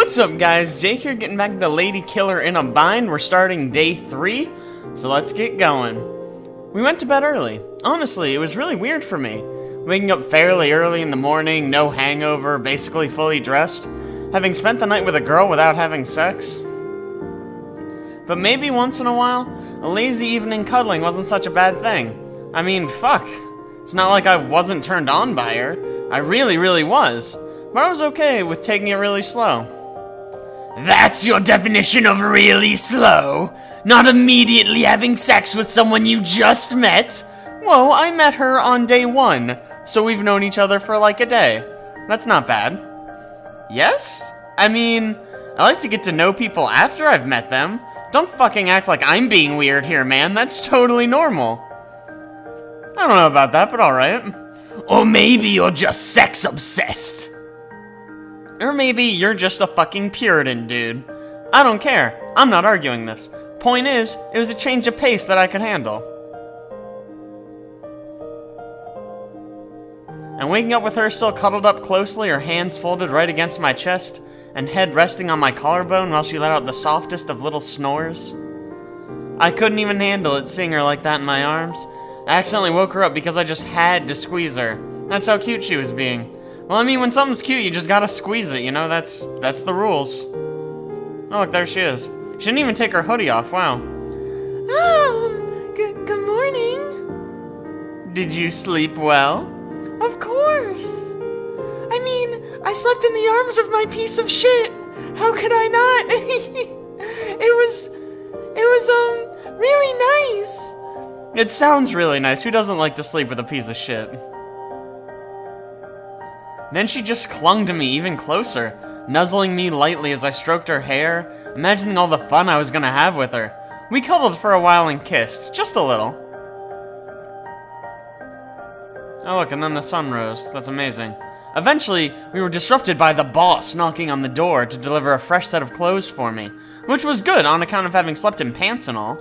What's up, guys? Jake here, getting back to Ladykiller in a Bind. We're starting day 3, so let's get going. We went to bed early. Honestly, it was really weird for me. Waking up fairly early in the morning, no hangover, basically fully dressed. Having spent the night with a girl without having sex. But maybe once in a while, a lazy evening cuddling wasn't such a bad thing. I mean, fuck. It's not like I wasn't turned on by her. I really was. But I was okay with taking it really slow. That's your definition of really slow? Not immediately having sex with someone you just met? Whoa, I met her on day 1, so we've known each other for like a day. That's not bad. Yes? I mean, I like to get to know people after I've met them. Don't fucking act like I'm being weird here, man. That's totally normal. I don't know about that, but alright. Or maybe you're just sex obsessed. Or maybe you're just a fucking Puritan, dude. I don't care. I'm not arguing this. Point is, it was a change of pace that I could handle. And waking up with her still cuddled up closely, her hands folded right against my chest, and head resting on my collarbone while she let out the softest of little snores. I couldn't even handle it seeing her like that in my arms. I accidentally woke her up because I just had to squeeze her. That's how cute she was being. Well, I mean, when something's cute, you just gotta squeeze it, you know? That's the rules. Oh, look, there she is. She didn't even take her hoodie off, wow. Oh, good morning. Did you sleep well? Of course. I mean, I slept in the arms of my piece of shit. How could I not? It was really nice. It sounds really nice. Who doesn't like to sleep with a piece of shit? Then she just clung to me even closer, nuzzling me lightly as I stroked her hair, imagining all the fun I was gonna have with her. We cuddled for a while and kissed, just a little. Oh look, and then the sun rose. That's amazing. Eventually, we were disrupted by the boss knocking on the door to deliver a fresh set of clothes for me, which was good on account of having slept in pants and all.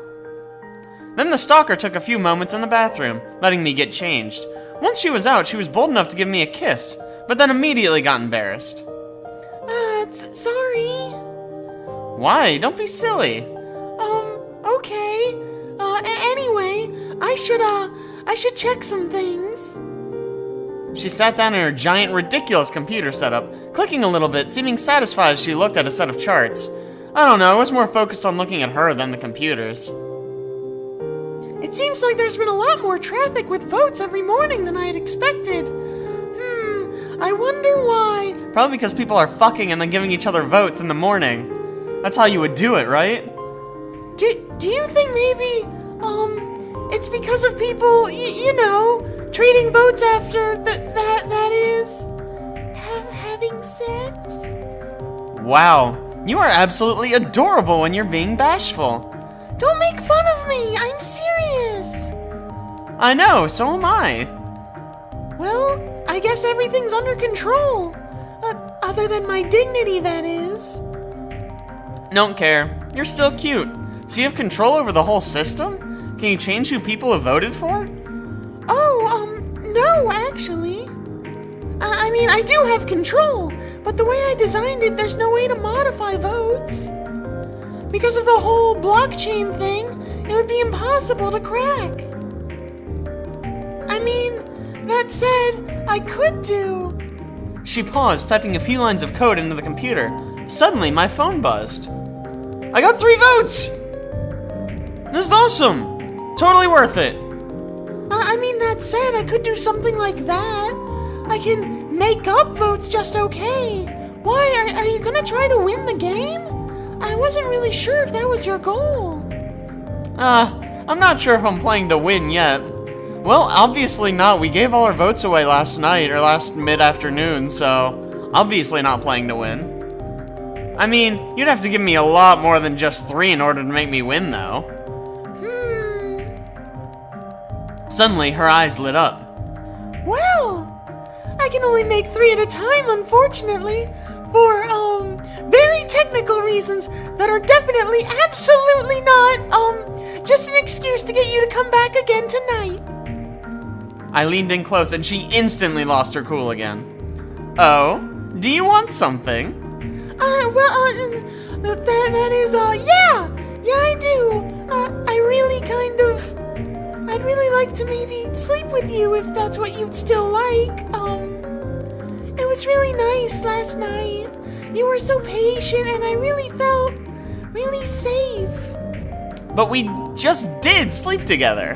Then the stalker took a few moments in the bathroom, letting me get changed. Once she was out, she was bold enough to give me a kiss, but then immediately got embarrassed. Sorry. Why? Don't be silly. Okay. Anyway, I should check some things. She sat down in her giant, ridiculous computer setup, clicking a little bit, seeming satisfied as she looked at a set of charts. I don't know, I was more focused on looking at her than the computers. It seems like there's been a lot more traffic with votes every morning than I had expected. I wonder why. Probably because people are fucking and then giving each other votes in the morning. That's how you would do it, right? Do you think maybe, it's because of people, you know, trading votes after that is, having sex? Wow, you are absolutely adorable when you're being bashful. Don't make fun of me, I'm serious. I know, so am I. Well, I guess everything's under control. Other than my dignity, that is. Don't care. You're still cute. So you have control over the whole system? Can you change who people have voted for? Oh, no, actually. I mean, I do have control, but the way I designed it, there's no way to modify votes. Because of the whole blockchain thing, it would be impossible to crack. I mean, that said, I could do... She paused, typing a few lines of code into the computer. Suddenly, my phone buzzed. I got 3 votes! This is awesome! Totally worth it. I mean, that said, I could do something like that. I can make up votes just okay. Why, are you gonna try to win the game? I wasn't really sure if that was your goal. I'm not sure if I'm playing to win yet. Well, obviously not. We gave all our votes away last night, or last mid-afternoon, so obviously not playing to win. I mean, you'd have to give me a lot more than just 3 in order to make me win, though. Suddenly, her eyes lit up. Well, I can only make 3 at a time, unfortunately, for, very technical reasons that are definitely, absolutely not, just an excuse to get you to come back again tonight. I leaned in close and she instantly lost her cool again. Oh, do you want something? That is, yeah, I do. I'd really like to maybe sleep with you if that's what you'd still like. It was really nice last night. You were so patient and I really felt really safe. But we just did sleep together.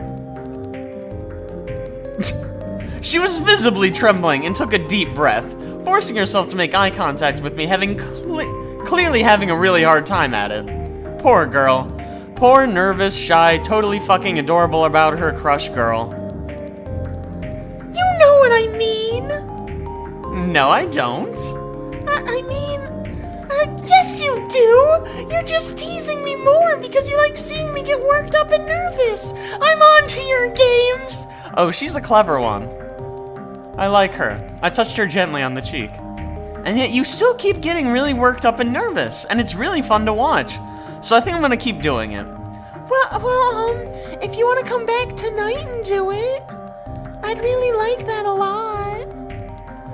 She was visibly trembling and took a deep breath, forcing herself to make eye contact with me, clearly having a really hard time at it. Poor girl. Poor, nervous, shy, totally fucking adorable about her crush girl. You know what I mean. No, I don't. Yes you do! You're just teasing me more because you like seeing me get worked up and nervous. I'm on to your games. Oh, she's a clever one. I like her. I touched her gently on the cheek. And yet you still keep getting really worked up and nervous, and it's really fun to watch. So I think I'm gonna keep doing it. Well, if you want to come back tonight and do it, I'd really like that a lot.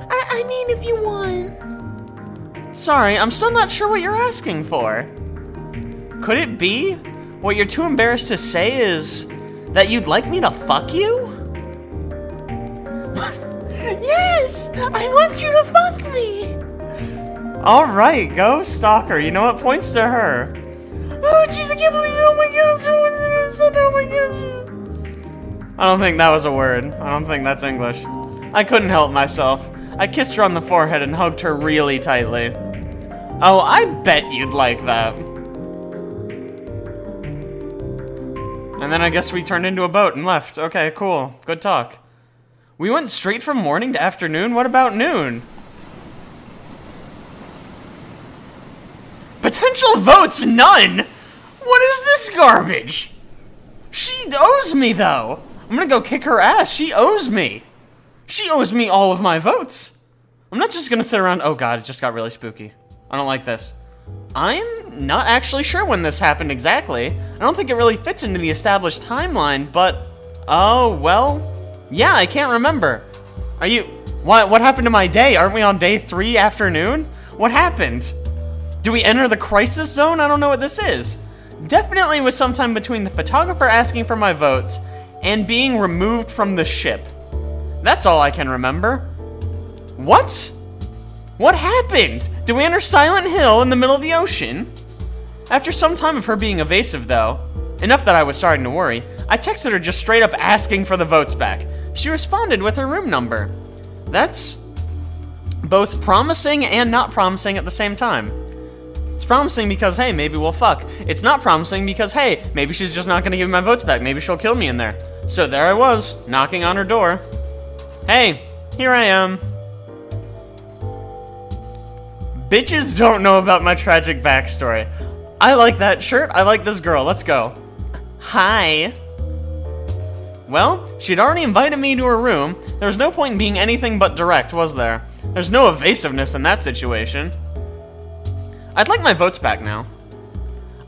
I mean, if you want. Sorry, I'm still not sure what you're asking for. Could it be? What you're too embarrassed to say is that you'd like me to fuck you? Yes! I want you to fuck me! Alright, go stalker. You know what? Points to her. Oh, jeez, I can't believe it. Oh my god, someone said that. Oh my god. I don't think that was a word. I don't think that's English. I couldn't help myself. I kissed her on the forehead and hugged her really tightly. Oh, I bet you'd like that. And then I guess we turned into a boat and left. Okay, cool. Good talk. We went straight from morning to afternoon? What about noon? Potential votes, none! What is this garbage? She owes me, though. I'm gonna go kick her ass. She owes me. She owes me all of my votes. I'm not just gonna sit around. Oh god, it just got really spooky. I don't like this. I'm not actually sure when this happened exactly. I don't think it really fits into the established timeline, but... Oh, well... Yeah, I can't remember. Are you... What happened to my day? Aren't we on day 3 afternoon? What happened? Do we enter the crisis zone? I don't know what this is. Definitely was sometime between the photographer asking for my votes and being removed from the ship. That's all I can remember. What? What happened? Did we enter Silent Hill in the middle of the ocean? After some time of her being evasive, though, enough that I was starting to worry, I texted her just straight up asking for the votes back. She responded with her room number. That's both promising and not promising at the same time. It's promising because, hey, maybe we'll fuck. It's not promising because, hey, maybe she's just not gonna give me my votes back. Maybe she'll kill me in there. So there I was, knocking on her door. Hey, here I am. Bitches don't know about my tragic backstory. I like that shirt. I like this girl. Let's go. Hi. Well, she'd already invited me to her room. There was no point in being anything but direct, was there? There's no evasiveness in that situation. I'd like my votes back now.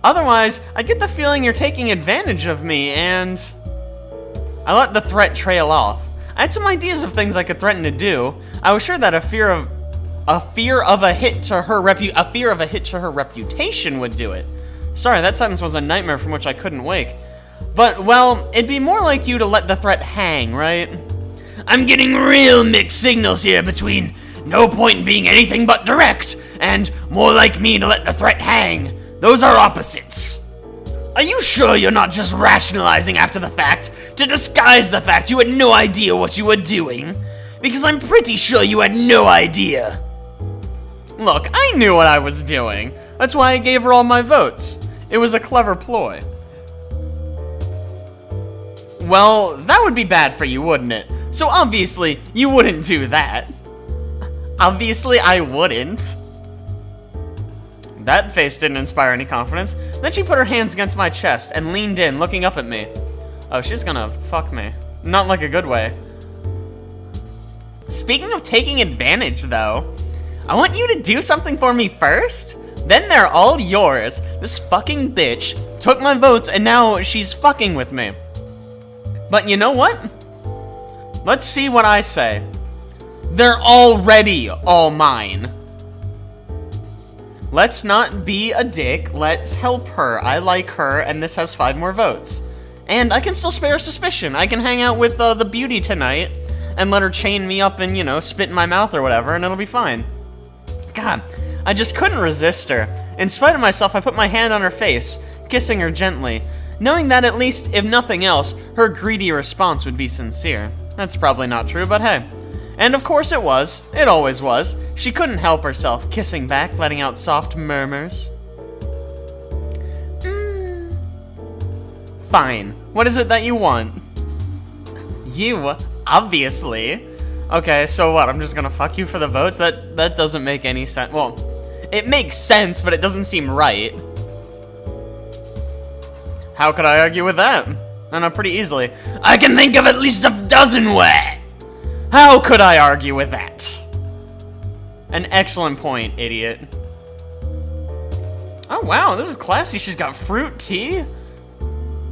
Otherwise, I get the feeling you're taking advantage of me, and... I let the threat trail off. I had some ideas of things I could threaten to do. I was sure that a fear of a hit to her reputation would do it. Sorry, that sentence was a nightmare from which I couldn't wake. But, well, it'd be more like you to let the threat hang, right? I'm getting real mixed signals here between no point in being anything but direct and more like me to let the threat hang. Those are opposites. Are you sure you're not just rationalizing after the fact to disguise the fact you had no idea what you were doing? Because I'm pretty sure you had no idea. Look, I knew what I was doing. That's why I gave her all my votes. It was a clever ploy. Well, that would be bad for you, wouldn't it? So obviously, you wouldn't do that. Obviously, I wouldn't. That face didn't inspire any confidence. Then she put her hands against my chest and leaned in, looking up at me. Oh, she's gonna fuck me. Not like a good way. Speaking of taking advantage, though, I want you to do something for me first. Then they're all yours. This fucking bitch took my votes and now she's fucking with me. But you know what? Let's see what I say. They're already all mine. Let's not be a dick. Let's help her. I like her, and this has 5 more votes. And I can still spare suspicion. I can hang out with the beauty tonight and let her chain me up and, you know, spit in my mouth or whatever, and it'll be fine. God, I just couldn't resist her. In spite of myself, I put my hand on her face, kissing her gently, knowing that at least, if nothing else, her greedy response would be sincere. That's probably not true, but hey. And of course it was. It always was. She couldn't help herself, kissing back, letting out soft murmurs. Fine. What is it that you want? You, obviously. Okay, so what? I'm just gonna fuck you for the votes? That doesn't make any sense. Well, it makes sense, but it doesn't seem right. How could I argue with that? I know, pretty easily. I can think of at least a dozen ways. How could I argue with that? An excellent point, idiot. Oh, wow, this is classy. She's got fruit tea.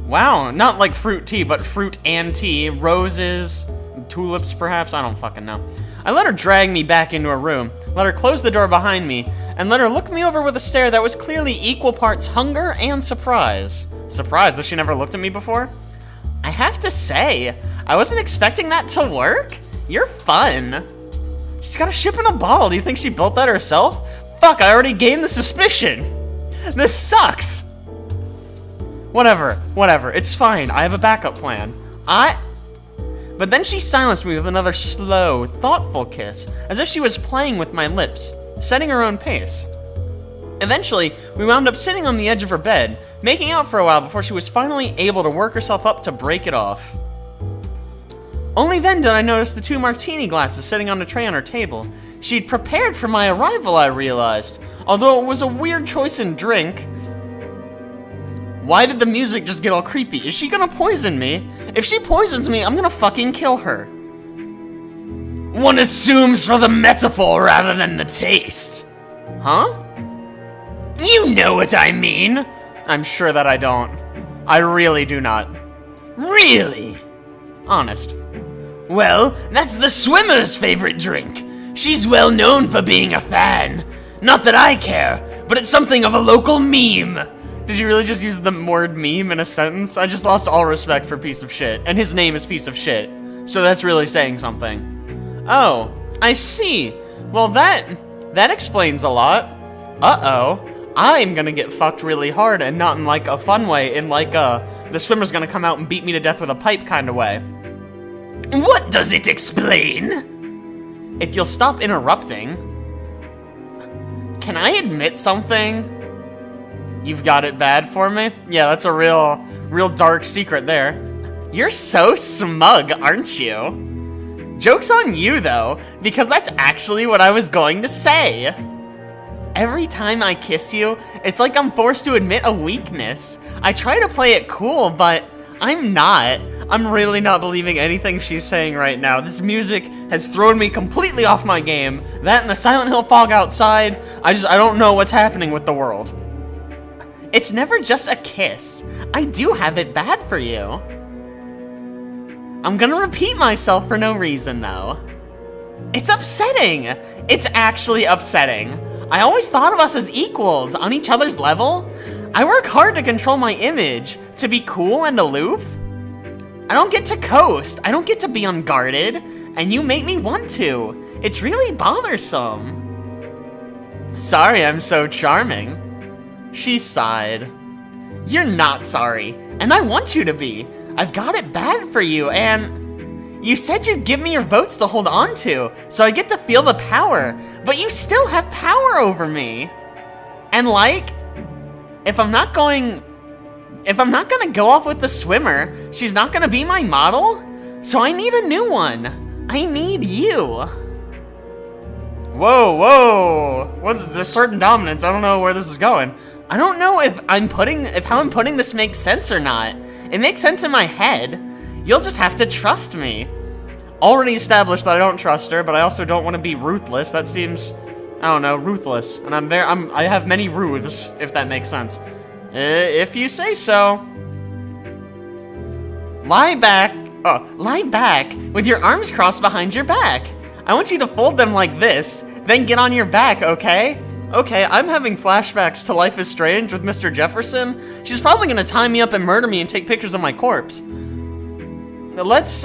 Wow, not like fruit tea, but fruit and tea. Roses, tulips, perhaps? I don't fucking know. I let her drag me back into her room, let her close the door behind me, and let her look me over with a stare that was clearly equal parts hunger and surprise. Surprise, has she never looked at me before? I have to say, I wasn't expecting that to work. You're fun. She's got a ship in a bottle. Do you think she built that herself? Fuck, I already gained the suspicion. This sucks. Whatever, it's fine. I have a backup plan. But then she silenced me with another slow, thoughtful kiss, as if she was playing with my lips, setting her own pace. Eventually, we wound up sitting on the edge of her bed, making out for a while before she was finally able to work herself up to break it off. Only then did I notice the 2 martini glasses sitting on a tray on her table. She'd prepared for my arrival, I realized. Although it was a weird choice in drink. Why did the music just get all creepy? Is she gonna poison me? If she poisons me, I'm gonna fucking kill her. One assumes for the metaphor rather than the taste. Huh? You know what I mean. I'm sure that I don't. I really do not. Really? Honest. Well, that's the swimmer's favorite drink. She's well known for being a fan. Not that I care, but it's something of a local meme. Did you really just use the word meme in a sentence? I just lost all respect for piece of shit, and his name is piece of shit. So that's really saying something. Oh, I see. Well, that explains a lot. Uh-oh. I'm gonna get fucked really hard, and not in like a fun way, in like the swimmer's gonna come out and beat me to death with a pipe kind of way. What does it explain? If you'll stop interrupting. Can I admit something? You've got it bad for me? Yeah, that's a real dark secret there. You're so smug, aren't you? Joke's on you, though, because that's actually what I was going to say. Every time I kiss you, it's like I'm forced to admit a weakness. I try to play it cool, but I'm not. I'm really not believing anything she's saying right now. This music has thrown me completely off my game. That and the Silent Hill fog outside, I don't know what's happening with the world. It's never just a kiss. I do have it bad for you. I'm gonna repeat myself for no reason, though. It's upsetting. It's actually upsetting. I always thought of us as equals, on each other's level. I work hard to control my image, to be cool and aloof. I don't get to coast, I don't get to be unguarded, and you make me want to. It's really bothersome. Sorry I'm so charming. She sighed. You're not sorry, and I want you to be. I've got it bad for you, and you said you'd give me your votes to hold on to, so I get to feel the power, but you still have power over me. And like, if I'm not gonna go off with the swimmer, she's not gonna be my model, so I need a new one. I need you. Whoa, what's this certain dominance? I don't know where this is going. I don't know if how I'm putting this makes sense or not. It makes sense in my head. You'll just have to trust me. Already established that I don't trust her, but I also don't want to be ruthless. That seems, I don't know, ruthless. And I have many ruths, if that makes sense. If you say so. Lie back with your arms crossed behind your back. I want you to fold them like this, then get on your back, okay? Okay, I'm having flashbacks to Life is Strange with Mr. Jefferson. She's probably gonna tie me up and murder me and take pictures of my corpse. Let's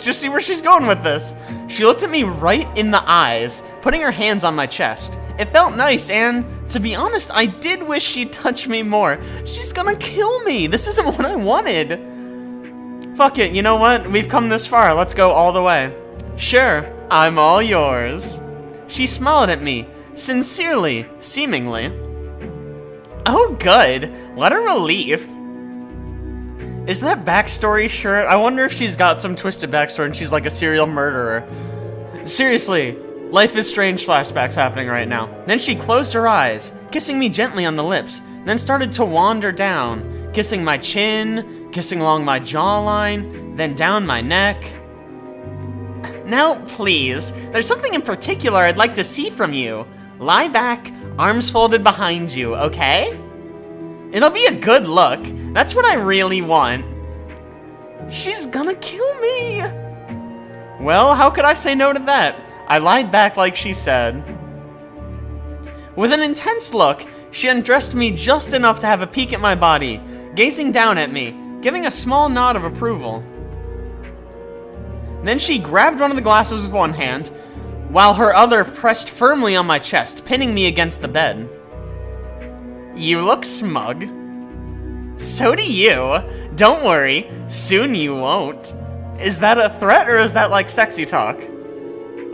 just see where she's going with this. She looked at me right in the eyes, putting her hands on my chest. It felt nice, and to be honest, I did wish she'd touch me more. She's gonna kill me. This isn't what I wanted. Fuck it, you know what? We've come this far. Let's go all the way. Sure, I'm all yours. She smiled at me, sincerely, seemingly. Oh, good. What a relief. Is that backstory shirt? I wonder if she's got some twisted backstory and she's like a serial murderer. Seriously, Life is Strange flashbacks happening right now. Then she closed her eyes, kissing me gently on the lips, then started to wander down, kissing my chin, kissing along my jawline, then down my neck. Now, please, there's something in particular I'd like to see from you. Lie back, arms folded behind you, okay? It'll be a good look. That's what I really want. She's gonna kill me. Well, how could I say no to that? I lied back like she said. With an intense look, she undressed me just enough to have a peek at my body, gazing down at me, giving a small nod of approval. Then she grabbed one of the glasses with one hand, while her other pressed firmly on my chest, pinning me against the bed. You look smug. So do you. Don't worry, soon you won't. Is that a threat or is that like sexy talk?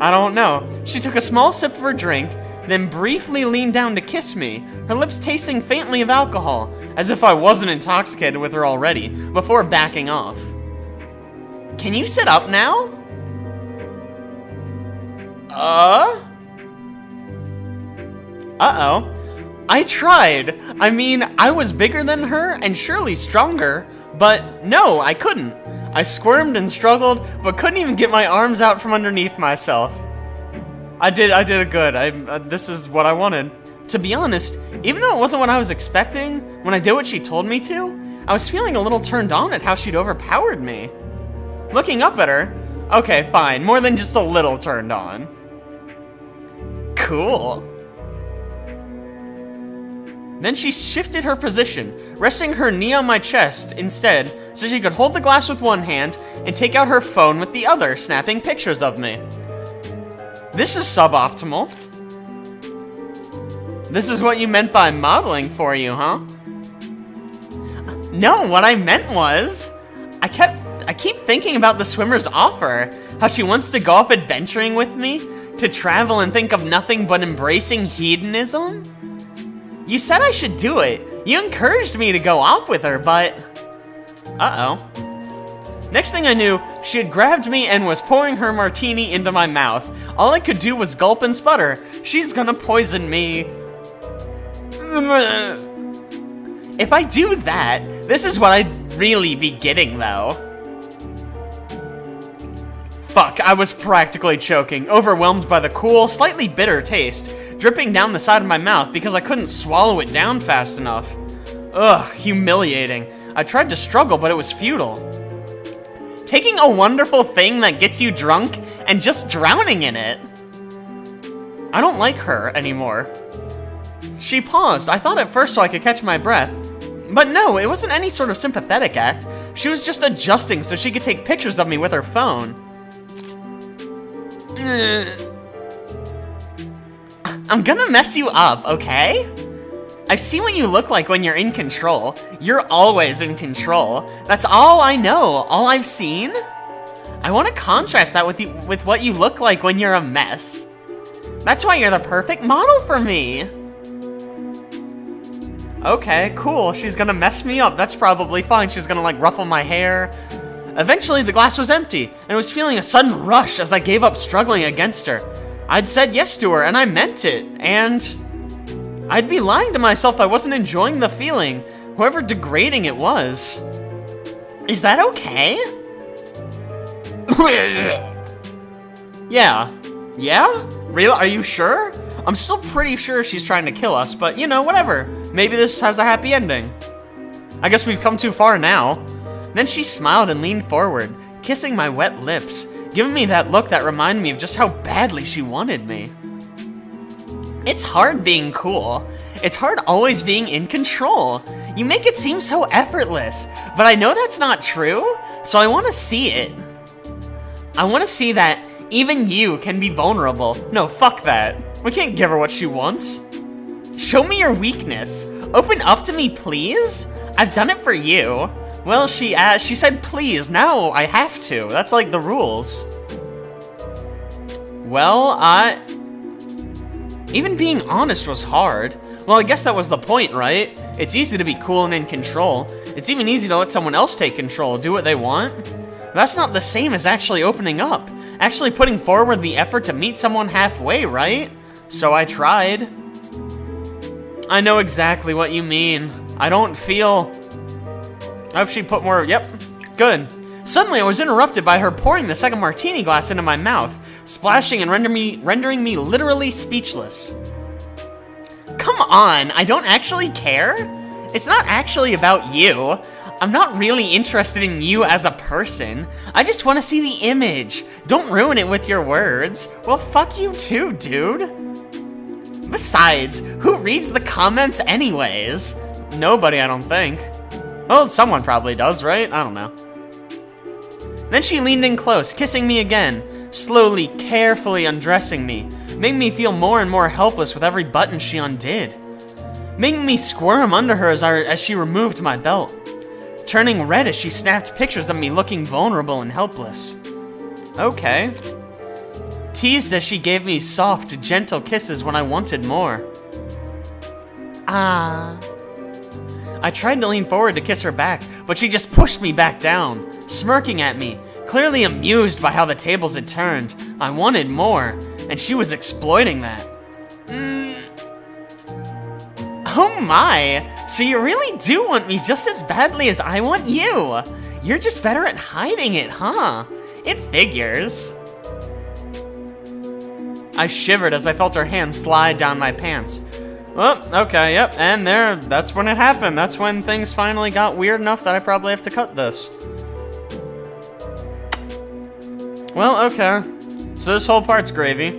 I don't know. She took a small sip of her drink, then briefly leaned down to kiss me, her lips tasting faintly of alcohol, as if I wasn't intoxicated with her already, before backing off. Can you sit up now? Uh-oh. I tried. I mean, I was bigger than her and surely stronger, but no, I couldn't. I squirmed and struggled, but couldn't even get my arms out from underneath myself. I did it good. This is what I wanted. To be honest, even though it wasn't what I was expecting, when I did what she told me to, I was feeling a little turned on at how she'd overpowered me. Looking up at her, okay, fine, more than just a little turned on. Cool. Then she shifted her position, resting her knee on my chest instead, so she could hold the glass with one hand and take out her phone with the other, snapping pictures of me. This is suboptimal. This is what you meant by modeling for you, huh? No, what I meant was, I keep thinking about the swimmer's offer, how she wants to go off adventuring with me, to travel and think of nothing but embracing hedonism. You said I should do it. You encouraged me to go off with her, but... Uh-oh. Next thing I knew, she had grabbed me and was pouring her martini into my mouth. All I could do was gulp and sputter. She's gonna poison me. If I do that, this is what I'd really be getting, though. Fuck, I was practically choking, overwhelmed by the cool, slightly bitter taste, dripping down the side of my mouth because I couldn't swallow it down fast enough. Ugh, humiliating. I tried to struggle, but it was futile. Taking a wonderful thing that gets you drunk and just drowning in it. I don't like her anymore. She paused. I thought at first so I could catch my breath. But no, it wasn't any sort of sympathetic act. She was just adjusting so she could take pictures of me with her phone. I'm gonna mess you up, okay? I've seen what you look like when you're in control. You're always in control. That's all I know, all I've seen. I want to contrast that with what you look like when you're a mess. That's why you're the perfect model for me. Okay, cool. She's gonna mess me up. That's probably fine. She's gonna like ruffle my hair. Eventually, the glass was empty, and I was feeling a sudden rush as I gave up struggling against her. I'd said yes to her, and I meant it, and I'd be lying to myself if I wasn't enjoying the feeling, however degrading it was. Is that okay? Yeah? Really? Are you sure? I'm still pretty sure she's trying to kill us, but you know, whatever. Maybe this has a happy ending. I guess we've come too far now. Then she smiled and leaned forward, kissing my wet lips, giving me that look that reminded me of just how badly she wanted me. It's hard being cool. It's hard always being in control. You make it seem so effortless, but I know that's not true, so I want to see it. I want to see that even you can be vulnerable. No, fuck that. We can't give her what she wants. Show me your weakness. Open up to me, please? I've done it for you. Well, she said please, now I have to. That's like the rules. Well, even being honest was hard. Well, I guess that was the point, right? It's easy to be cool and in control. It's even easy to let someone else take control, do what they want. That's not the same as actually opening up. Actually putting forward the effort to meet someone halfway, right? So I tried. I know exactly what you mean. I don't feel... I hope she put more... Yep, good. Suddenly, I was interrupted by her pouring the second martini glass into my mouth, splashing and rendering me literally speechless. Come on, I don't actually care? It's not actually about you. I'm not really interested in you as a person. I just want to see the image. Don't ruin it with your words. Well, fuck you too, dude. Besides, who reads the comments anyways? Nobody, I don't think. Well, someone probably does, right? I don't know. Then she leaned in close, kissing me again, slowly, carefully undressing me, making me feel more and more helpless with every button she undid, making me squirm under her as she removed my belt, turning red as she snapped pictures of me looking vulnerable and helpless. Okay. Teased as she gave me soft, gentle kisses when I wanted more. Ah. I tried to lean forward to kiss her back, but she just pushed me back down, smirking at me, clearly amused by how the tables had turned. I wanted more, and she was exploiting that. Oh my, so you really do want me just as badly as I want you. You're just better at hiding it, huh? It figures. I shivered as I felt her hand slide down my pants. Well, okay, yep, and that's when it happened. That's when things finally got weird enough that I probably have to cut this. Well, okay. So this whole part's gravy.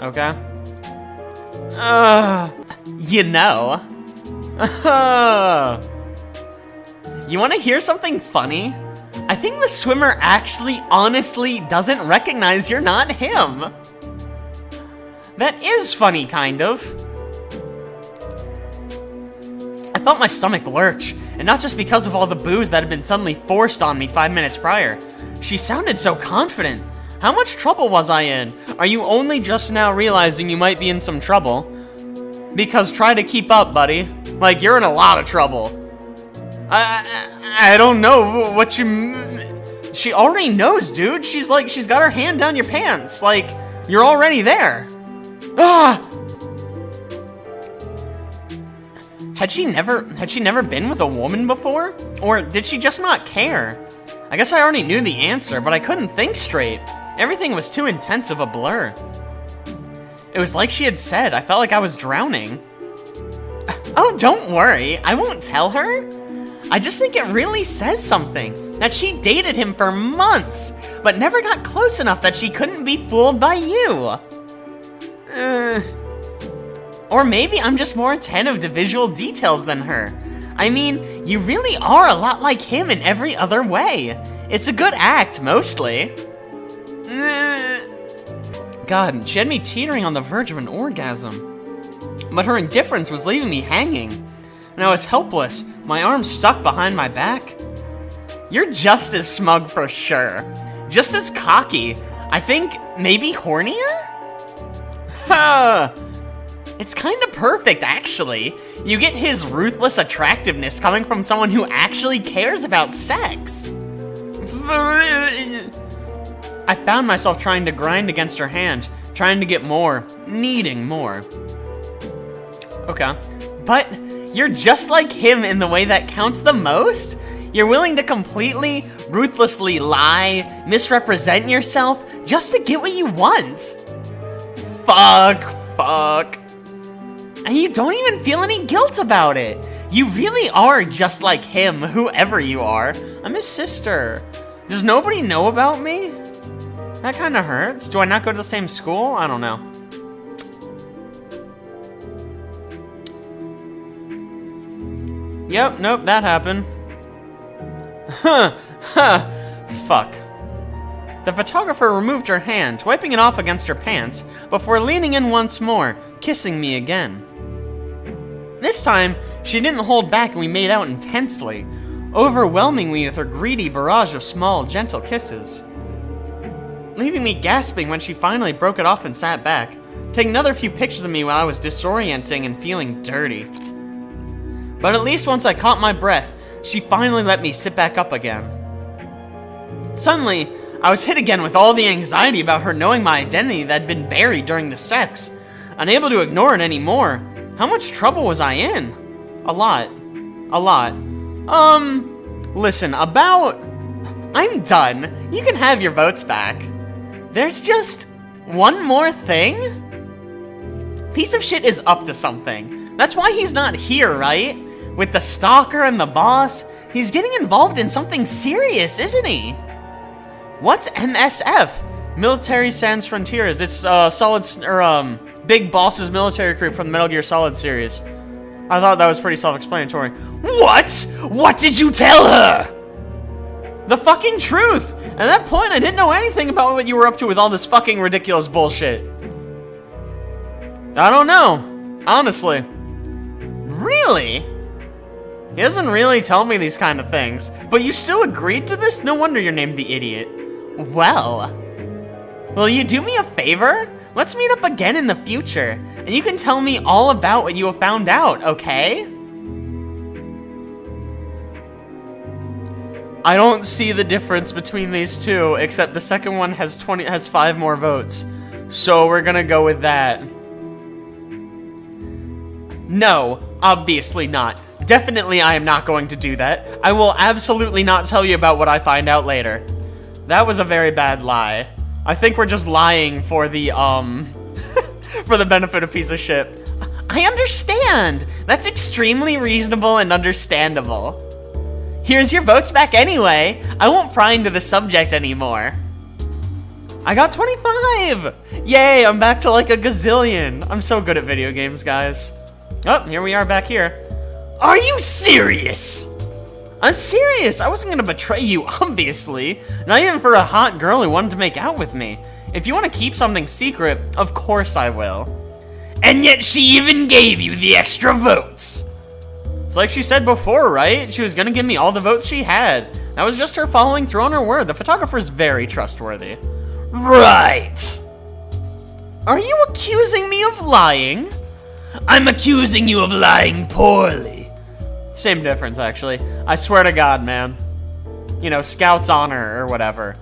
Okay. You know. You want to hear something funny? I think the swimmer actually honestly doesn't recognize you're not him. That is funny, kind of. I felt my stomach lurch, and not just because of all the booze that had been suddenly forced on me 5 minutes prior. She sounded so confident. How much trouble was I in? Are you only just now realizing you might be in some trouble? Because try to keep up, buddy. Like, you're in a lot of trouble. I don't know what you... She already knows, dude. She's got her hand down your pants. Like, you're already there. Ah! Had she never been with a woman before? Or did she just not care? I guess I already knew the answer, but I couldn't think straight. Everything was too intense of a blur. It was like she had said, I felt like I was drowning. Oh, don't worry, I won't tell her. I just think it really says something, that she dated him for months, but never got close enough that she couldn't be fooled by you. Or maybe I'm just more attentive to visual details than her. I mean, you really are a lot like him in every other way. It's a good act, mostly. God, she had me teetering on the verge of an orgasm. But her indifference was leaving me hanging, and I was helpless, my arms stuck behind my back. You're just as smug for sure. Just as cocky. I think maybe hornier? Ha! It's kind of perfect, actually. You get his ruthless attractiveness coming from someone who actually cares about sex. I found myself trying to grind against her hand, trying to get more, needing more. Okay. But you're just like him in the way that counts the most? You're willing to completely, ruthlessly lie, misrepresent yourself, just to get what you want. Fuck. And you don't even feel any guilt about it. You really are just like him, whoever you are. I'm his sister. Does nobody know about me? That kind of hurts. Do I not go to the same school? I don't know. Yep, nope, that happened. Huh, huh, fuck. The photographer removed her hand, wiping it off against her pants, before leaning in once more, kissing me again. This time, she didn't hold back and we made out intensely, overwhelming me with her greedy barrage of small, gentle kisses. Leaving me gasping when she finally broke it off and sat back, taking another few pictures of me while I was disorienting and feeling dirty. But at least once I caught my breath, she finally let me sit back up again. Suddenly, I was hit again with all the anxiety about her knowing my identity that had been buried during the sex, unable to ignore it anymore. How much trouble was I in? A lot. Listen, I'm done. You can have your votes back. There's just one more thing? Piece of shit is up to something. That's why he's not here, right? With the stalker and the boss, he's getting involved in something serious, isn't he? What's MSF? Military Sans Frontiers. It's Big Boss's military group from the Metal Gear Solid series. I thought that was pretty self-explanatory. What? What did you tell her? The fucking truth! At that point, I didn't know anything about what you were up to with all this fucking ridiculous bullshit. I don't know. Honestly. Really? He doesn't really tell me these kind of things. But you still agreed to this? No wonder you're named the idiot. Well. Will you do me a favor? Let's meet up again in the future, and you can tell me all about what you have found out, okay? I don't see the difference between these two, except the second one has 5 more votes. So we're gonna go with that. No, obviously not. Definitely I am not going to do that. I will absolutely not tell you about what I find out later. That was a very bad lie. I think we're just lying for the, for the benefit of piece of shit. I understand! That's extremely reasonable and understandable. Here's your votes back anyway. I won't pry into the subject anymore. I got 25! Yay, I'm back to like a gazillion. I'm so good at video games, guys. Oh, here we are back here. Are you serious? I'm serious. I wasn't gonna betray you, obviously. Not even for a hot girl who wanted to make out with me. If you want to keep something secret, of course I will. And yet she even gave you the extra votes. It's like she said before, right? She was gonna give me all the votes she had. That was just her following through on her word. The photographer's very trustworthy. Right. Are you accusing me of lying? I'm accusing you of lying poorly. Same difference, actually. I swear to God, man. You know, Scout's honor or whatever.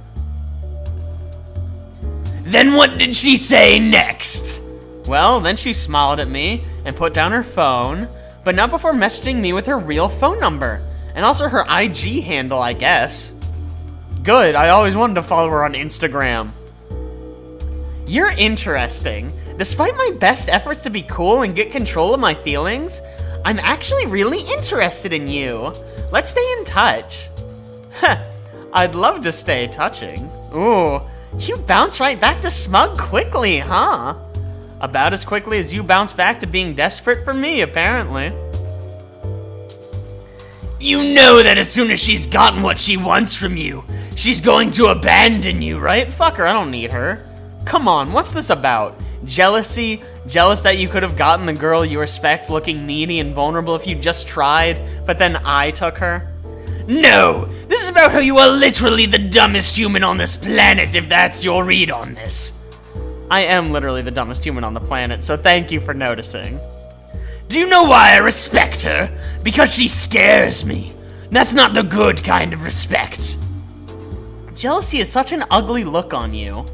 Then what did she say next? Well, then she smiled at me and put down her phone, but not before messaging me with her real phone number. And also her IG handle, I guess. Good, I always wanted to follow her on Instagram. You're interesting. Despite my best efforts to be cool and get control of my feelings, I'm actually really interested in you. Let's stay in touch. Heh, I'd love to stay touching. Ooh, you bounce right back to smug quickly, huh? About as quickly as you bounce back to being desperate for me, apparently. You know that as soon as she's gotten what she wants from you, she's going to abandon you, right? Fuck her, I don't need her. Come on, what's this about? Jealousy? Jealous that you could have gotten the girl you respect looking needy and vulnerable if you just tried, but then I took her? No! This is about how you are literally the dumbest human on this planet, if that's your read on this. I am literally the dumbest human on the planet, so thank you for noticing. Do you know why I respect her? Because she scares me. That's not the good kind of respect. Jealousy is such an ugly look on you.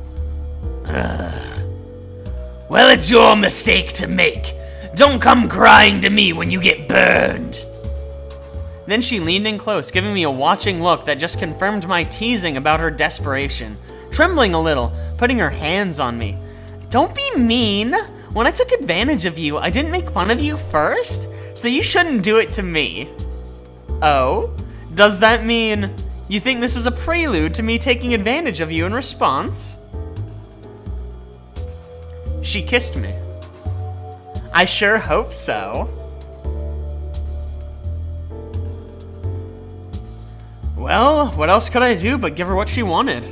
Well, it's your mistake to make. Don't come crying to me when you get burned. Then she leaned in close, giving me a watching look that just confirmed my teasing about her desperation. Trembling a little, putting her hands on me. Don't be mean. When I took advantage of you, I didn't make fun of you first, so you shouldn't do it to me. Oh? Does that mean you think this is a prelude to me taking advantage of you in response? She kissed me. I sure hope so. Well, what else could I do but give her what she wanted?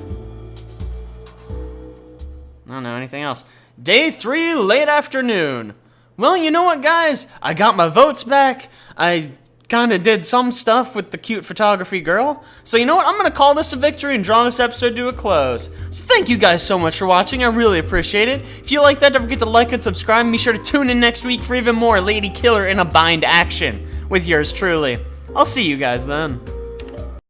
I don't know anything else. Day 3, late afternoon. Well, you know what, guys? I got my votes back. I kind of did some stuff with the cute photography girl. So you know what? I'm going to call this a victory and draw this episode to a close. So thank you guys so much for watching. I really appreciate it. If you like that, don't forget to like and subscribe. And be sure to tune in next week for even more Ladykiller in a Bind action with yours truly. I'll see you guys then.